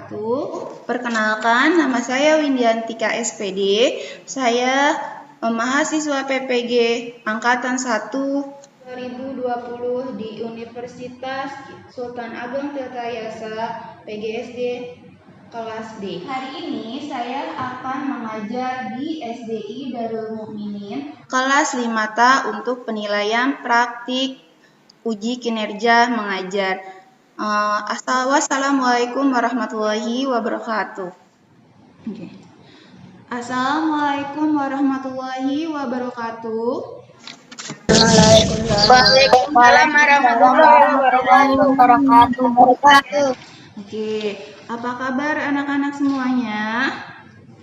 wabarakatuh. Perkenalkan, nama saya Windiantika SPD. Saya mahasiswa PPG Angkatan 1 2020 di Universitas Sultan Ageng Tirtayasa PGSD kelas D. Hari ini saya akan mengajar di SDI Darul Mukminin kelas 5TA untuk penilaian praktik uji kinerja mengajar. Assalamualaikum warahmatullahi wabarakatuh. Okay. Assalamualaikum warahmatullahi wabarakatuh. Waalaikumsalam warahmatullahi wabarakatuh. Oke, apa kabar anak-anak semuanya?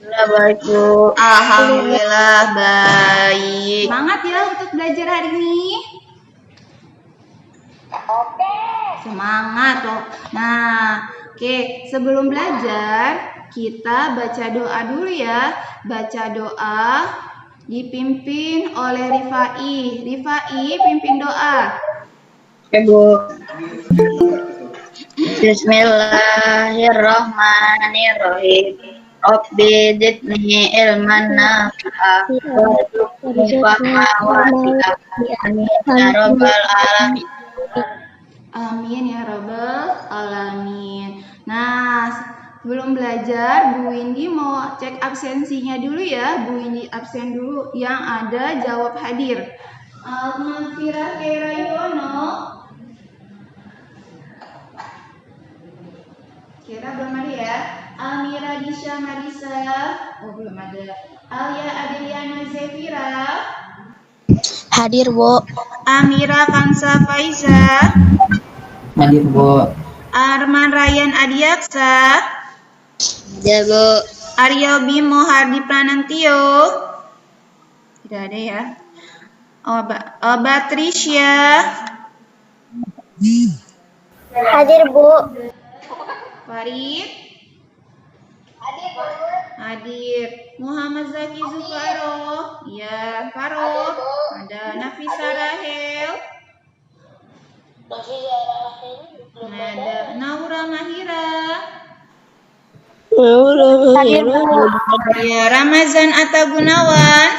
Baik, Bu. Alhamdulillah baik. Semangat ya untuk belajar hari ini. Oke. Semangat loh. Nah, oke, sebelum belajar kita baca doa dulu ya. Baca doa dipimpin oleh Rifai. Rifai pimpin doa. Oke, Bu. Bismillahirrahmanirrahim. Rabbi zidni ilman nafi'a warzuqni fahma wasi'a. Amin ya rabbal alamin. Amin ya rabbal alamin. Nah, sebelum belajar, Bu Windy mau cek absensinya dulu ya. Bu Windy absen dulu, yang ada jawab hadir. Almafira Kera Yono. Kira belum ada ya. Almira Disha Marisa. Oh, belum ada. Alia Adriana Zefira. Hadir, Bu. Amira Kansa Faiza. Hadir, Bu. Arman Ryan Adiaksa. Ya, Bu. Aryo Bimo Hardi Pranantio. Tidak ada ya. Batrisya. Hadir, Bu. Farid. Hadir, Bu. Hadir. Muhammad Zaki Zufaro. Ya, Faro. Ada Nafisa Rahel. Ada Naura Mahira. Ya, Ramazan Atta Gunawan.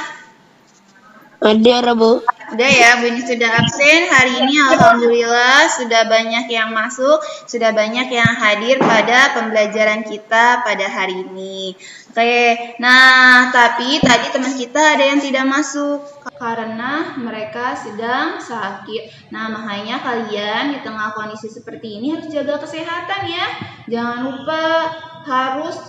Hadir, Bu. Udah ya, Bu ini sudah absen. Hari ini alhamdulillah sudah banyak yang masuk, sudah banyak yang hadir pada pembelajaran kita pada hari ini. Oke, nah tapi tadi teman kita ada yang tidak masuk karena mereka sedang sakit. Nah, makanya kalian di tengah kondisi seperti ini harus jaga kesehatan ya. Jangan lupa harus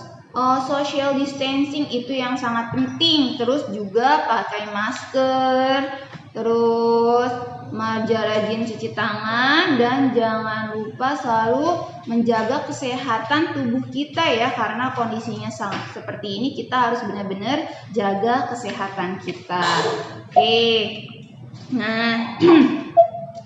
social distancing, itu yang sangat penting. Terus juga pakai masker, terus rajin cuci tangan, dan jangan lupa selalu menjaga kesehatan tubuh kita ya, karena kondisinya sangat seperti ini kita harus benar-benar jaga kesehatan kita. Oke. Nah,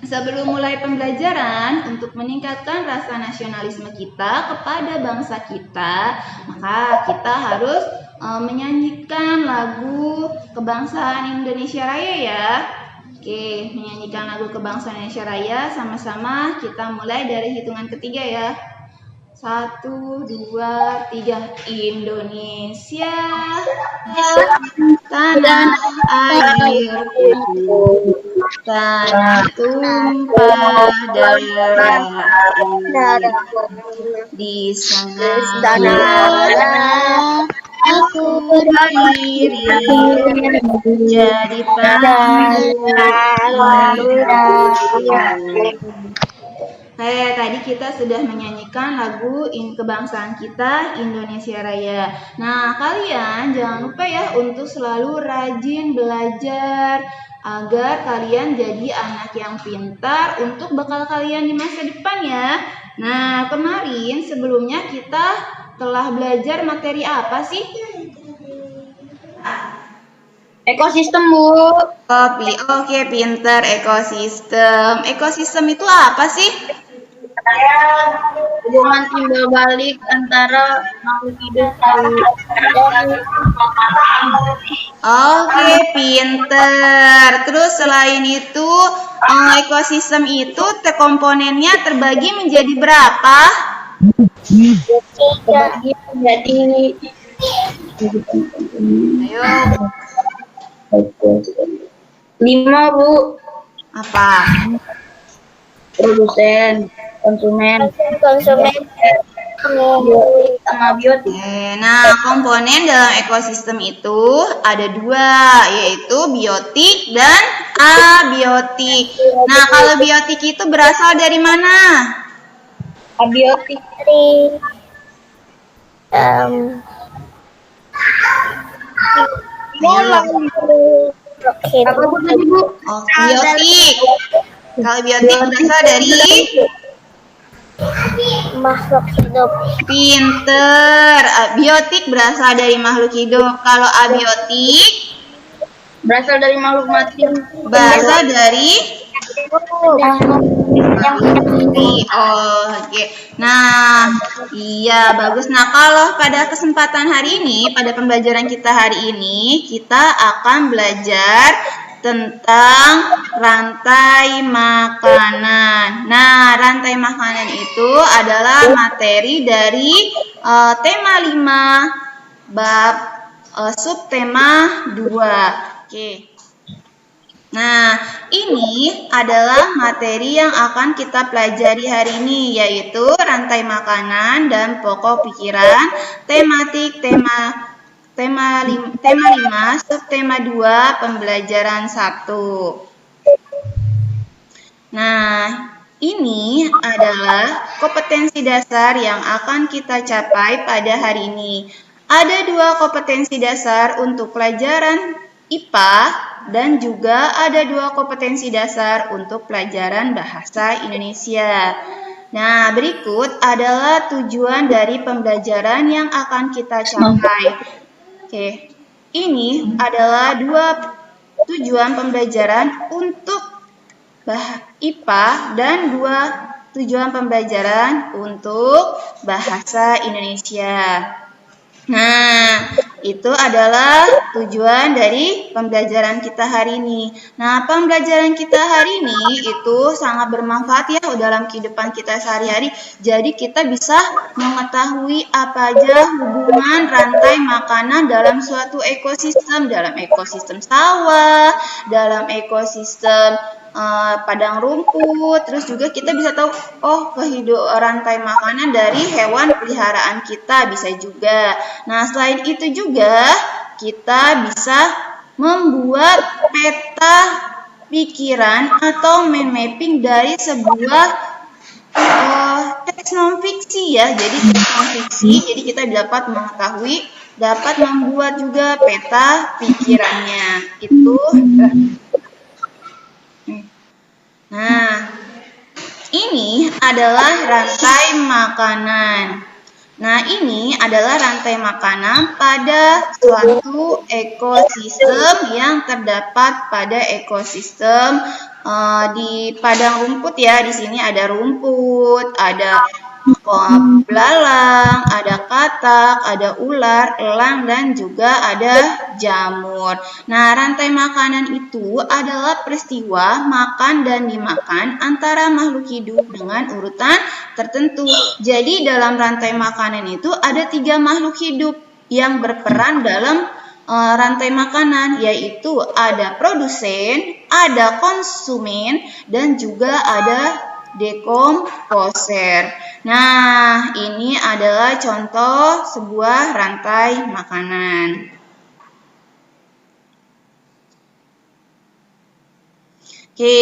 sebelum mulai pembelajaran, untuk meningkatkan rasa nasionalisme kita kepada bangsa kita, maka kita harus menyanyikan lagu kebangsaan Indonesia Raya ya. Oke, menyanyikan lagu kebangsaan Indonesia Raya sama-sama. Kita mulai dari hitungan ketiga ya. 1, 2, 3. Indonesia tanah airku, tanah tumpah darah, di sana aku berdiri jadi panglima. Tadi kita sudah menyanyikan lagu kebangsaan kita Indonesia Raya. Nah, kalian jangan lupa ya untuk selalu rajin belajar agar kalian jadi anak yang pintar untuk bekal kalian di masa depan ya. Nah, kemarin sebelumnya kita telah belajar materi apa sih? Ekosistem, Bu. Oke, pintar, ekosistem. Ekosistem itu apa sih? Hubungan timbal balik antara makhluk hidup dan Oke, pinter. Terus selain itu, ekosistem itu komponennya terbagi menjadi berapa? Kebagi menjadi Ayo, 5, Bu. apa? Produsen, konsumen, biotik sama biotik. Nah, komponen dalam ekosistem itu ada dua, yaitu biotik dan abiotik. Nah, kalau biotik itu berasal dari mana? Abiotik apa, Bu, tadi, Bu? Oh, biotik. Kalau biotik berasal dari makhluk hidup. pinter. Biotik berasal dari makhluk hidup. Kalau abiotik Berasal dari makhluk mati. berasal dari mati. Oh, oke. Nah, iya bagus. Nah, kalau pada kesempatan hari ini, pada pembelajaran kita hari ini, kita akan belajar tentang rantai makanan. Nah, rantai makanan itu adalah materi dari tema 5 bab subtema 2. Oke. Nah, ini adalah materi yang akan kita pelajari hari ini, yaitu rantai makanan dan pokok pikiran, tematik tema 5, subtema 2, pembelajaran 1. Nah, ini adalah kompetensi dasar yang akan kita capai pada hari ini. Ada 2 kompetensi dasar untuk pelajaran IPA dan juga ada 2 kompetensi dasar untuk pelajaran bahasa Indonesia. Nah, berikut adalah tujuan dari pembelajaran yang akan kita capai. Oke, ini adalah 2 tujuan pembelajaran untuk IPA dan 2 tujuan pembelajaran untuk bahasa Indonesia. Nah, itu adalah tujuan dari pembelajaran kita hari ini. Nah, pembelajaran kita hari ini itu sangat bermanfaat ya dalam kehidupan kita sehari-hari. Jadi kita bisa mengetahui apa aja hubungan rantai makanan dalam suatu ekosistem, dalam ekosistem sawah, dalam ekosistem padang rumput. Terus juga kita bisa tahu rantai makanan dari hewan peliharaan kita bisa juga. Nah, selain itu juga kita bisa membuat peta pikiran atau mind mapping dari sebuah teks non fiksi ya. Jadi teks non fiksi, jadi kita dapat mengetahui, dapat membuat juga peta pikirannya. Itu. Nah, ini adalah rantai makanan. Nah, ini adalah rantai makanan pada suatu ekosistem yang terdapat pada ekosistem di padang rumput ya. Di sini ada rumput, ada belalang, ada katak, ada ular, elang, dan juga ada jamur. Nah, rantai makanan itu adalah peristiwa makan dan dimakan antara makhluk hidup dengan urutan tertentu. Jadi, dalam rantai makanan itu ada 3 makhluk hidup yang berperan dalam rantai makanan, yaitu ada produsen, ada konsumen, dan juga ada dekomposer. Nah, ini adalah contoh sebuah rantai makanan. Oke,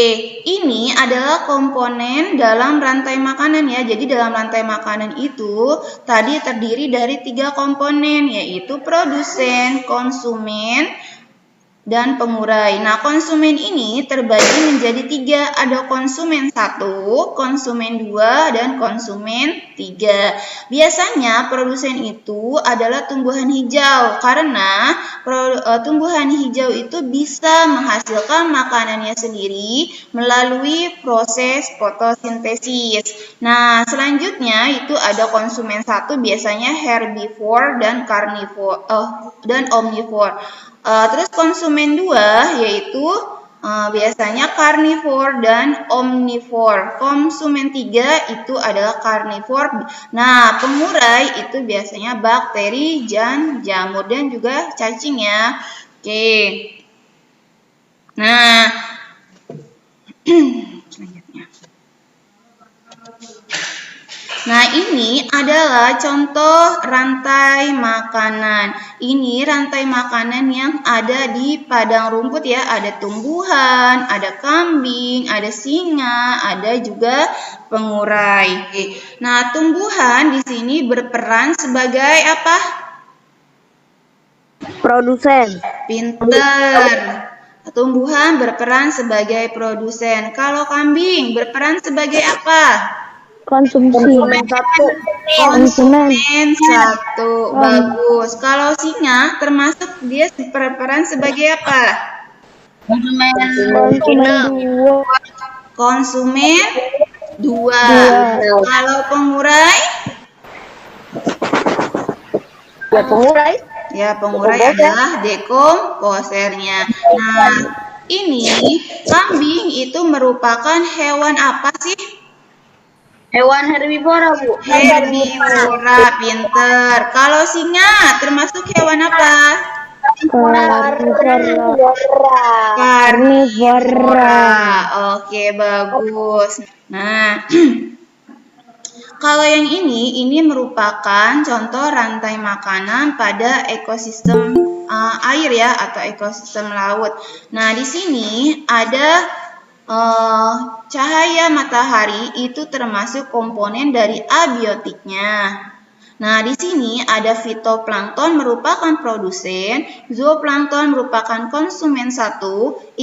ini adalah komponen dalam rantai makanan ya. Jadi dalam rantai makanan itu tadi terdiri dari 3 komponen, yaitu produsen, konsumen, dan pengurai. Nah, konsumen ini terbagi menjadi 3. Ada konsumen 1, konsumen 2, dan konsumen 3. Biasanya produsen itu adalah tumbuhan hijau karena tumbuhan hijau itu bisa menghasilkan makanannya sendiri melalui proses fotosintesis. Nah, selanjutnya itu ada konsumen 1 biasanya herbivore dan omnivore. Terus konsumen 2 yaitu biasanya karnivor dan omnivor. Konsumen 3 itu adalah karnivor. Nah, pengurai itu biasanya bakteri dan jamur dan juga cacing ya. Oke. Nah, selanjutnya. Nah, ini adalah contoh rantai makanan. Ini rantai makanan yang ada di padang rumput ya. Ada tumbuhan, ada kambing, ada singa, ada juga pengurai. Oke. Nah, tumbuhan di sini berperan sebagai apa? Produsen. Pinter. Tumbuhan berperan sebagai produsen. Kalau kambing berperan sebagai apa? Konsumsi. Konsumen 1. Bagus. Kalau singa termasuk dia berperan sebagai apa? Konsumen Konsumen 2. Kalau pengurai? Ya pengurai. Ya, pengurai adalah dekomposernya. Nah, ini kambing itu merupakan hewan apa sih? hewan herbivora, Bu. Herbivora, pinter. Kalau singa termasuk hewan apa? Karnivora. Oke, bagus. Nah, kalau yang ini merupakan contoh rantai makanan pada ekosistem air ya atau ekosistem laut. Nah, di sini ada cahaya matahari itu termasuk komponen dari abiotiknya. Nah, di sini ada fitoplankton merupakan produsen, zooplankton merupakan konsumen 1,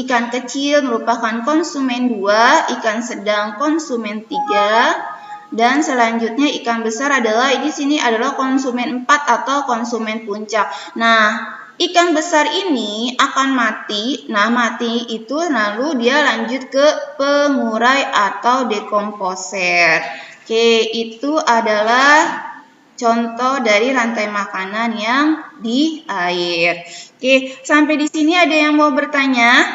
ikan kecil merupakan konsumen 2, ikan sedang konsumen 3, dan selanjutnya ikan besar adalah di sini adalah konsumen 4 atau konsumen puncak. Nah, ikan besar ini akan mati. Nah, mati itu lalu dia lanjut ke pengurai atau dekomposer. Oke, itu adalah contoh dari rantai makanan yang di air. Oke, sampai di sini ada yang mau bertanya?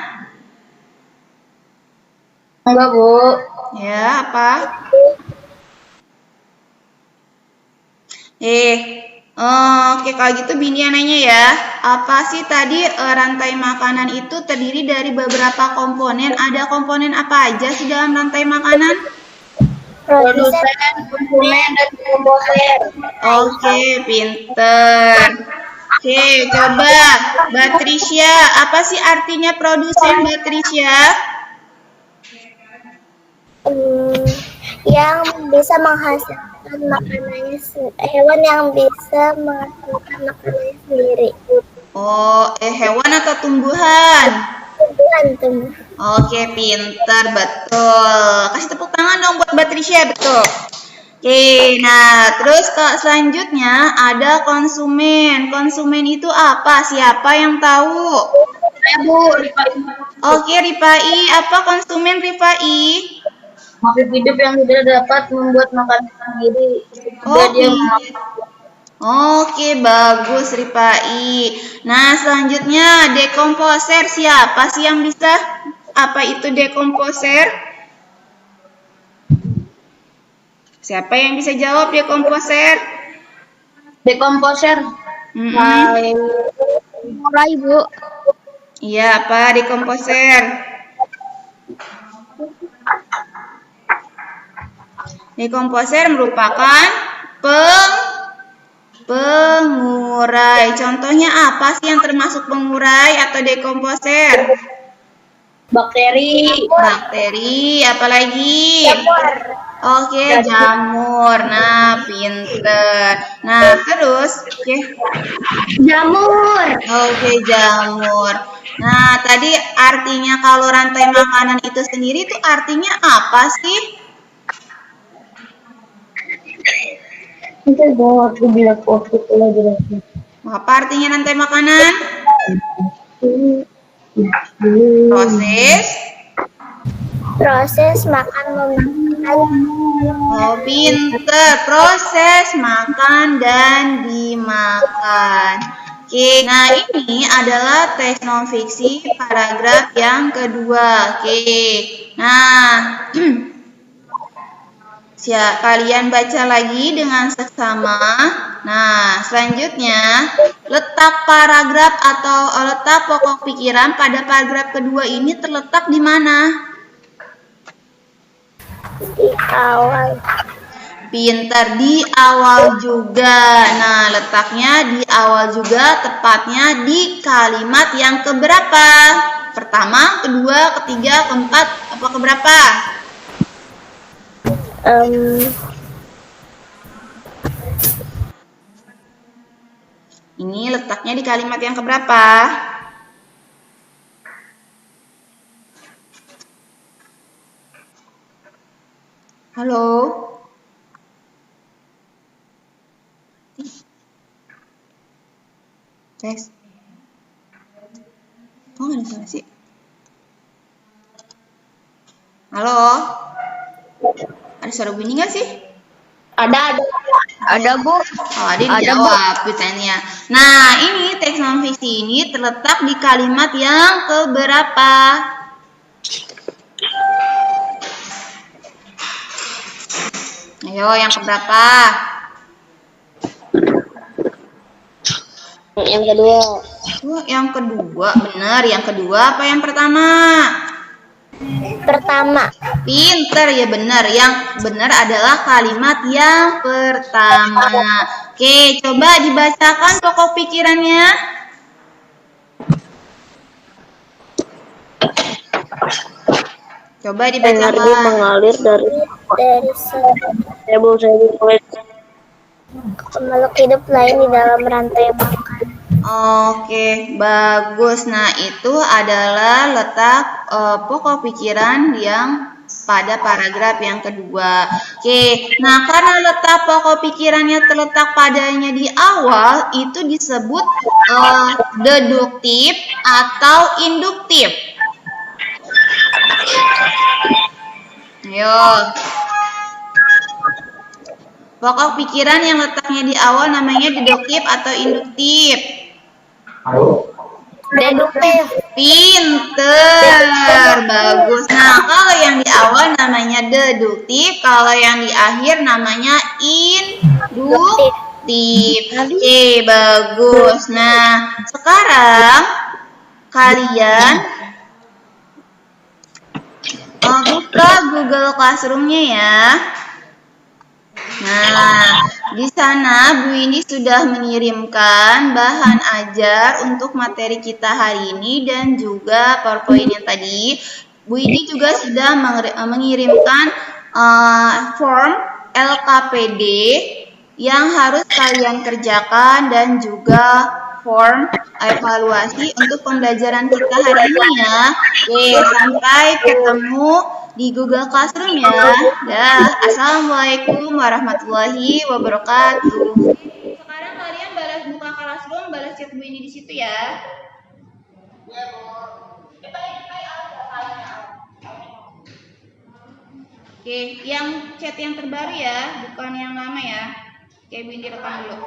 Enggak, Bu. Ya, apa? Oke, kalau gitu Bini yang nanya ya. Apa sih tadi rantai makanan itu terdiri dari beberapa komponen? Ada komponen apa aja sih dalam rantai makanan? Produsen, konsumen, dan dekomposer. Oke, pinter. Oke, coba Batrisya. Apa sih artinya produsen, Batrisya? Yang bisa menghasilkan makanannya, hewan yang bisa menghasilkan makanannya sendiri. Oh, hewan atau tumbuhan? Tumbuhan. Oke, pintar, betul. Kasih tepuk tangan dong buat Batrisya, betul. Oke, nah terus selanjutnya ada konsumen. Konsumen itu apa? Siapa yang tahu? Bu, Rifai. Oke, Rifai. Apa konsumen Rifai? Makhluk hidup yang tidak dapat membuat makanan sendiri. Oh, Dia Oke, bagus Rifai. Nah, selanjutnya dekomposer. Siapa sih yang bisa? Apa itu dekomposer? Siapa yang bisa jawab dekomposer? dekomposer. Mulai, Bu. Iya, apa dekomposer? Dekomposer merupakan pengurai. Contohnya apa sih yang termasuk pengurai atau dekomposer? Bakteri. Bakteri, apalagi? Oke, jamur. Nah, pinter. Nah, terus, oke. Jamur. Oke, jamur. Nah, tadi artinya kalau rantai makanan itu sendiri itu artinya apa sih? Itu bawa aku bilang waktu itu lagi. Apa artinya rantai makanan? Proses makan memakan. Oh, pinter. Proses makan dan dimakan. Oke, nah ini adalah teks non fiksi paragraf yang kedua. Oke, nah kalian baca lagi dengan seksama. Nah, selanjutnya letak paragraf atau letak pokok pikiran pada paragraf kedua ini terletak di mana? Di awal. Pintar, di awal juga. Nah, letaknya di awal juga, tepatnya di kalimat yang keberapa? Pertama, kedua, ketiga, keempat, apa keberapa? Ini letaknya di kalimat yang keberapa? Halo? Tes. Kok nggak ada suara sih? Halo? Ada suara bunyi nggak sih? Ada Bu. Oh, ada yang jawab pertanyaannya. Nah, ini teks non fiksi ini terletak di kalimat yang keberapa? Ayo, yang keberapa? Yang kedua. Yang kedua, benar. Yang kedua apa yang pertama? Pertama. Pinter ya, benar. Yang benar adalah kalimat yang pertama. Oke, coba dibacakan pokok pikirannya. Coba dibacakan. Energi mengalir dari ke makhluk hidup lain di dalam rantai makan. Oke, bagus. Nah, itu adalah letak pokok pikiran yang pada paragraf yang kedua. Oke, nah karena letak pokok pikirannya terletak padanya di awal, itu disebut deduktif atau induktif. Ayo. Pokok pikiran yang letaknya di awal namanya deduktif atau induktif? Deduktif. Pinter, bagus. Nah, kalau yang di awal namanya deduktif, kalau yang di akhir namanya induktif. Oke, bagus. Nah, sekarang kalian buka Google Classroom-nya ya. Nah, di sana Bu Indi sudah mengirimkan bahan ajar untuk materi kita hari ini dan juga PowerPoint yang tadi. Bu Indi juga sudah mengirimkan form LKPD yang harus kalian kerjakan dan juga form evaluasi untuk pembelajaran kita hari ini ya. Oke, sampai ketemu di Google Classroom ya. Dah, assalamualaikum warahmatullahi wabarakatuh. Sekarang kalian balas buka Classroom, balas chat Bu ini di situ ya. Oke, yang chat yang terbaru ya, bukan yang lama ya. Oke, Bu ini rekam dulu.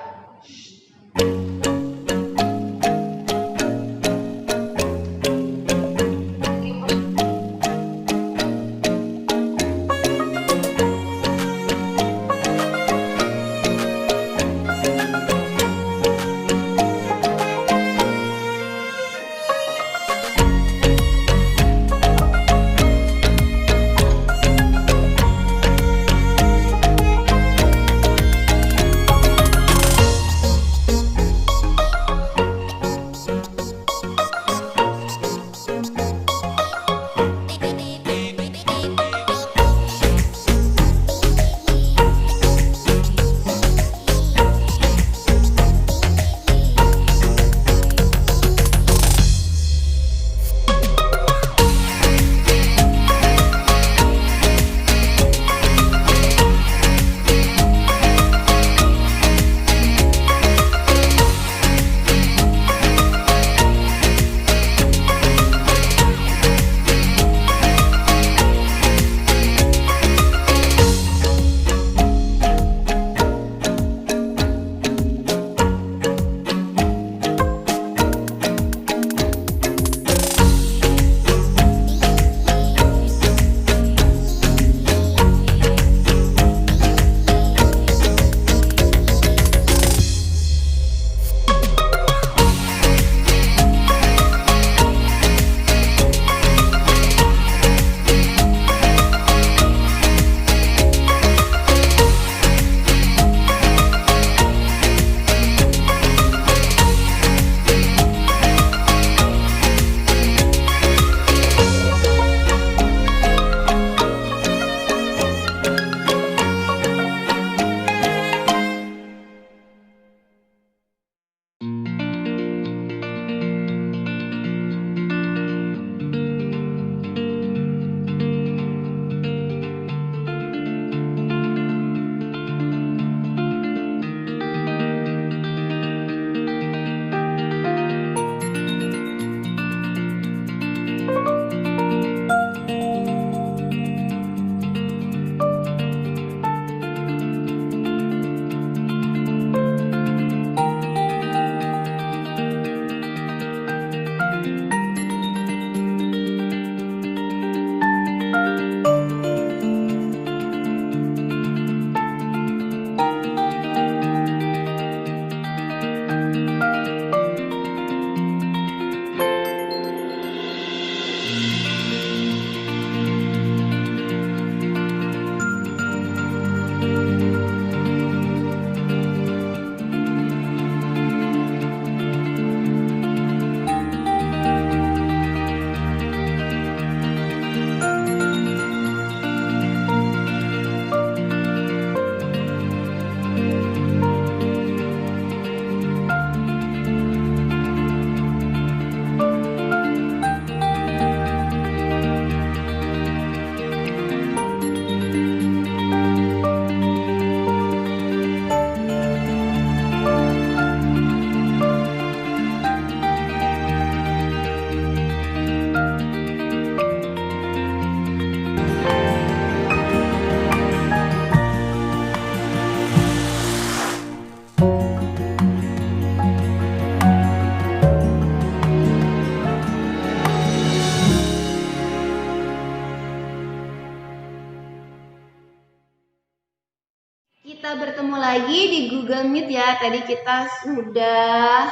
Kita bertemu lagi di Google Meet ya. Tadi kita sudah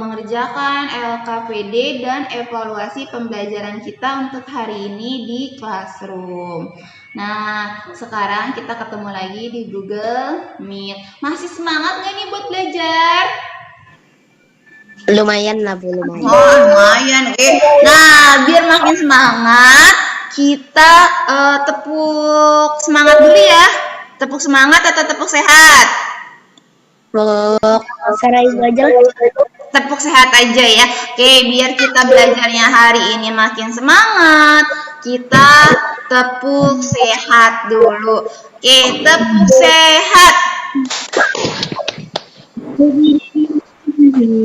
mengerjakan LKPD dan evaluasi pembelajaran kita untuk hari ini di Classroom. Nah, sekarang kita ketemu lagi di Google Meet. Masih semangat nggak nih buat belajar? Lumayan lah, Bu, lumayan. Oh, lumayan. Nah, biar makin semangat, kita tepuk semangat dulu ya. Tepuk semangat atau tepuk sehat? Tepuk sehat aja ya. Oke, biar kita belajarnya hari ini makin semangat, kita tepuk sehat dulu. Oke, tepuk sehat.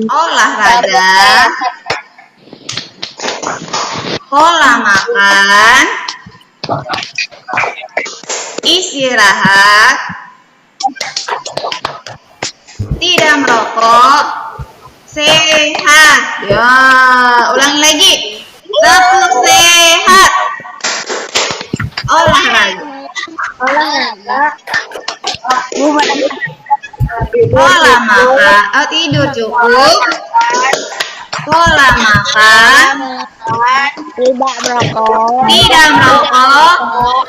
Olahraga, pola makan, istirahat, tidak merokok, sehat. Ya, ulangi lagi. Tepuk sehat. Olahraga. Pola makan. Oh, tidur cukup. Pola makan. Tidak merokok.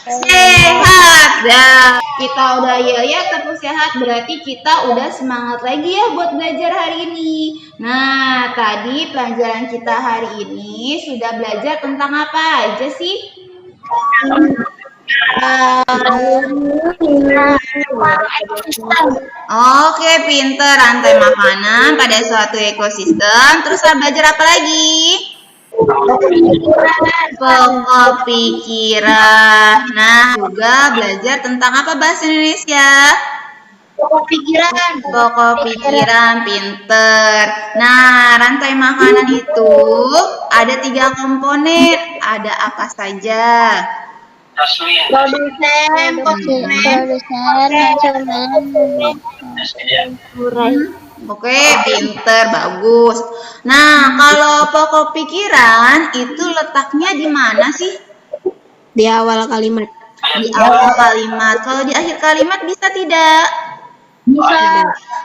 Sehat. Dah. Kita udah ya tepuk sehat, berarti kita udah semangat lagi ya buat belajar hari ini. Nah, tadi pelajaran kita hari ini sudah belajar tentang apa aja sih? Oke, pinter. Rantai makanan pada suatu ekosistem. Terus belajar apa lagi? Pokok pikiran. Nah, juga belajar tentang apa bahasa Indonesia? Pokok pikiran, pinter. Nah, rantai makanan itu ada 3 komponen. Ada apa saja? Produsen, Oke, pinter, bagus. Nah, kalau pokok pikiran itu letaknya di mana sih? Di awal kalimat. Di awal kalimat. Kalau di akhir kalimat bisa tidak?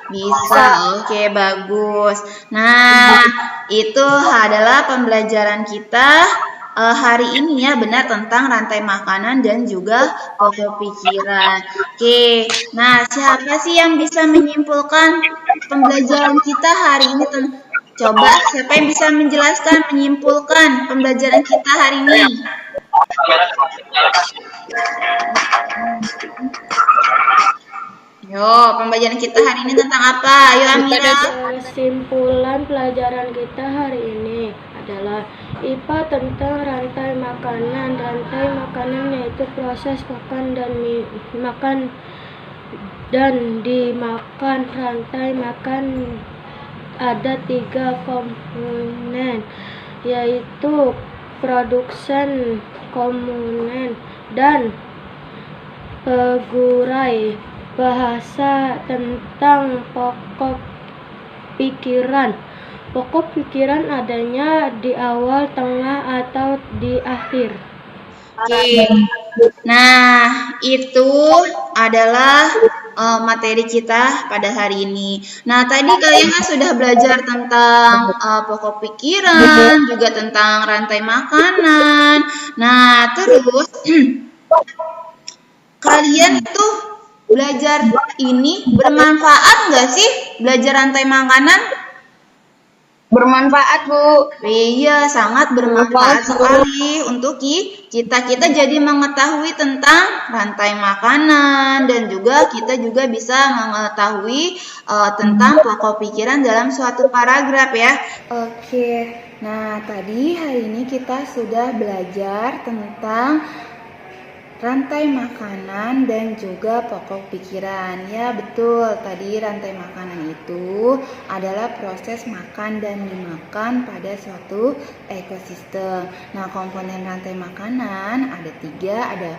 Bisa. Oke, bagus. Nah, itu adalah pembelajaran kita hari ini ya, benar tentang rantai makanan dan juga pokok pikiran. Oke, nah siapa sih yang bisa menyimpulkan pembelajaran kita hari ini? Coba siapa yang bisa menjelaskan, menyimpulkan pembelajaran kita hari ini? Yo, pembelajaran kita hari ini tentang apa? Ayo Amira. Kesimpulan pelajaran kita hari ini adalah IPA tentang rantai makanan. Rantai makanan yaitu proses makan dan dimakan. Rantai makan ada 3 komponen, yaitu produsen, komponen, dan pegurai. Bahasa tentang pokok pikiran. Pokok pikiran adanya di awal, tengah, atau di akhir. Oke. Nah, itu adalah materi kita pada hari ini. Nah, tadi kalian kan sudah belajar tentang pokok pikiran, juga tentang rantai makanan. Nah, terus kalian tuh belajar ini bermanfaat nggak sih? Belajar rantai makanan? Bermanfaat, Bu. Iya, sangat bermanfaat sekali untuk kita jadi mengetahui tentang rantai makanan, dan juga kita juga bisa mengetahui tentang pokok pikiran dalam suatu paragraf ya. Oke, nah tadi hari ini kita sudah belajar tentang rantai makanan dan juga pokok pikiran. Ya betul, tadi rantai makanan itu adalah proses makan dan dimakan pada suatu ekosistem. Nah, komponen rantai makanan ada 3, ada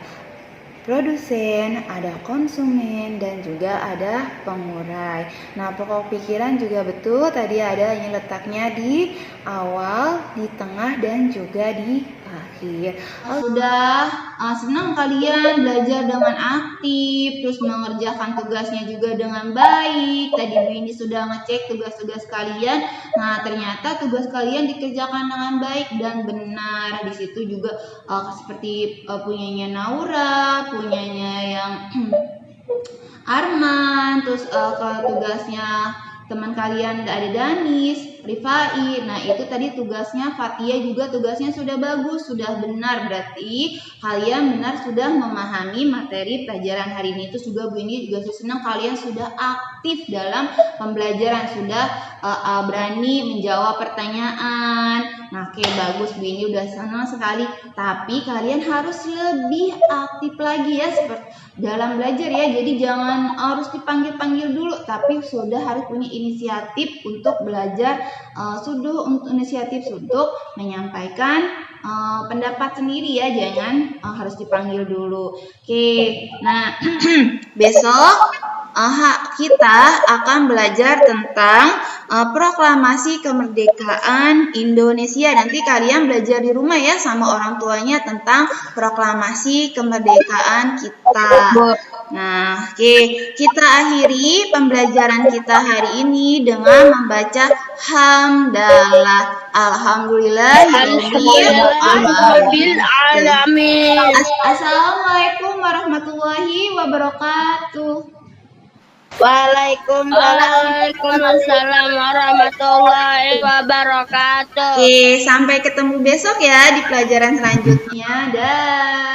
produsen, ada konsumen, dan juga ada pengurai. Nah, pokok pikiran juga betul, tadi ada yang letaknya di awal, di tengah, dan juga di akhir. Oke, sudah senang kalian belajar dengan aktif, terus mengerjakan tugasnya juga dengan baik. Tadi Bu Indi sudah ngecek tugas-tugas kalian. Nah, ternyata tugas kalian dikerjakan dengan baik dan benar. Di situ juga seperti punyanya Naura, punyanya yang Arman, terus kalau tugasnya teman kalian ada Danis, Rifai. Nah, itu tadi tugasnya Fatia juga tugasnya sudah bagus, sudah benar. Berarti kalian benar sudah memahami materi pelajaran hari ini. Itu juga Bu Indi juga senang kalian sudah aktif dalam pembelajaran, sudah berani menjawab pertanyaan. Nah, oke, bagus Bu Indi udah senang sekali. Tapi kalian harus lebih aktif lagi ya seperti dalam belajar ya. Jadi jangan harus dipanggil-panggil dulu, tapi sudah harus punya inisiatif untuk belajar, inisiatif untuk menyampaikan pendapat sendiri ya, jangan harus dipanggil dulu. Oke, nah besok kita akan belajar tentang proklamasi kemerdekaan Indonesia. Nanti kalian belajar di rumah ya sama orang tuanya tentang proklamasi kemerdekaan kita. Nah, oke, kita akhiri pembelajaran kita hari ini dengan membaca hamdalah. Alhamdulillahirabbil alamin. Assalamualaikum warahmatullahi wabarakatuh. Waalaikumsalam warahmatullahi wabarakatuh. Oke, sampai ketemu besok ya di pelajaran selanjutnya. Dah.